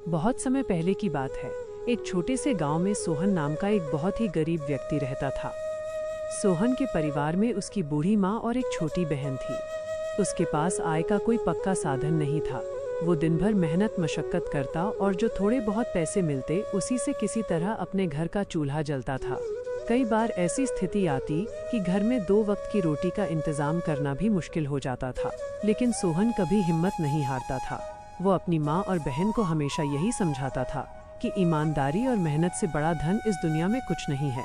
बहुत समय पहले की बात है। एक छोटे से गांव में सोहन नाम का एक बहुत ही गरीब व्यक्ति रहता था। सोहन के परिवार में उसकी बूढ़ी माँ और एक छोटी बहन थी। उसके पास आय का कोई पक्का साधन नहीं था। वो दिन भर मेहनत मशक्कत करता और जो थोड़े बहुत पैसे मिलते उसी से किसी तरह अपने घर का चूल्हा जलता था। कई बार ऐसी स्थिति आती कि घर में 2 वक्त की रोटी का इंतजाम करना भी मुश्किल हो जाता था, लेकिन सोहन कभी हिम्मत नहीं हारता था। वो अपनी माँ और बहन को हमेशा यही समझाता था कि ईमानदारी और मेहनत से बड़ा धन इस दुनिया में कुछ नहीं है।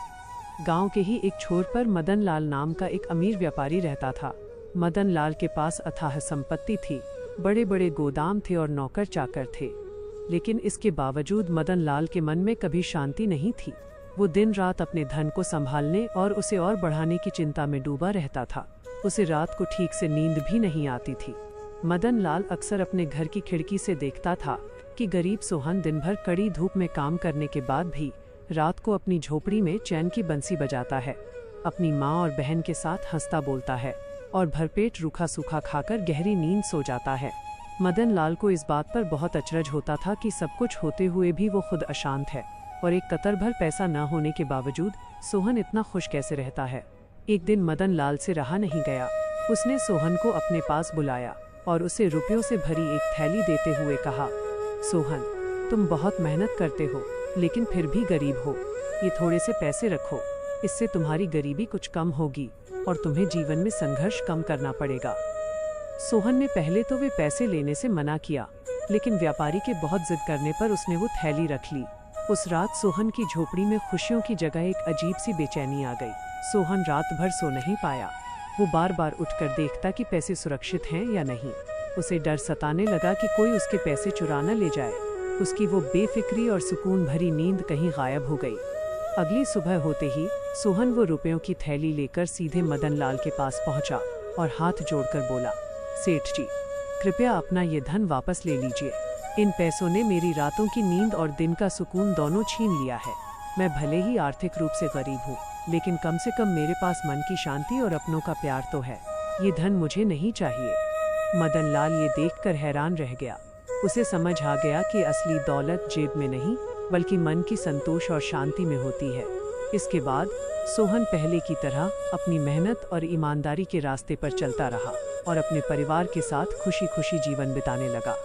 गांव के ही एक छोर पर मदन लाल नाम का एक अमीर व्यापारी रहता था। मदन लाल के पास अथाह संपत्ति थी, बड़े बड़े गोदाम थे और नौकर चाकर थे। लेकिन इसके बावजूद मदन लाल के मन में कभी शांति नहीं थी। वो दिन रात अपने धन को संभालने और उसे और बढ़ाने की चिंता में डूबा रहता था। उसे रात को ठीक से नींद भी नहीं आती थी। मदन लाल अक्सर अपने घर की खिड़की से देखता था कि गरीब सोहन दिन भर कड़ी धूप में काम करने के बाद भी रात को अपनी झोपड़ी में चैन की बंसी बजाता है, अपनी माँ और बहन के साथ हंसता बोलता है और भरपेट रूखा सूखा खाकर गहरी नींद सो जाता है। मदन लाल को इस बात पर बहुत अचरज होता था कि सब कुछ होते हुए भी वो खुद अशांत है और एक कतर भर पैसा न होने के बावजूद सोहन इतना खुश कैसे रहता है। एक दिन मदन लाल से रहा नहीं गया। उसने सोहन को अपने पास बुलाया और उसे रुपयों से भरी एक थैली देते हुए कहा, सोहन, तुम बहुत मेहनत करते हो लेकिन फिर भी गरीब हो। ये थोड़े से पैसे रखो, इससे तुम्हारी गरीबी कुछ कम होगी और तुम्हें जीवन में संघर्ष कम करना पड़ेगा। सोहन ने पहले तो वे पैसे लेने से मना किया, लेकिन व्यापारी के बहुत जिद करने पर उसने वो थैली रख ली। उस रात सोहन की झोपड़ी में खुशियों की जगह एक अजीब सी बेचैनी आ गई। सोहन रात भर सो नहीं पाया। वो बार बार उठकर देखता कि पैसे सुरक्षित हैं या नहीं। उसे डर सताने लगा कि कोई उसके पैसे चुरा न ले जाए। उसकी वो बेफिक्री और सुकून भरी नींद कहीं गायब हो गई। अगली सुबह होते ही सोहन वो रुपयों की थैली लेकर सीधे मदन लाल के पास पहुंचा और हाथ जोड़कर बोला, सेठ जी, कृपया अपना ये धन वापस ले लीजिए। इन पैसों ने मेरी रातों की नींद और दिन का सुकून दोनों छीन लिया है। मैं भले ही आर्थिक रूप से गरीब हूँ, लेकिन कम से कम मेरे पास मन की शांति और अपनों का प्यार तो है। ये धन मुझे नहीं चाहिए। मदन लाल ये देखकर हैरान रह गया। उसे समझ आ गया कि असली दौलत जेब में नहीं बल्कि मन की संतोष और शांति में होती है। इसके बाद सोहन पहले की तरह अपनी मेहनत और ईमानदारी के रास्ते पर चलता रहा और अपने परिवार के साथ खुशी खुशी जीवन बिताने लगा।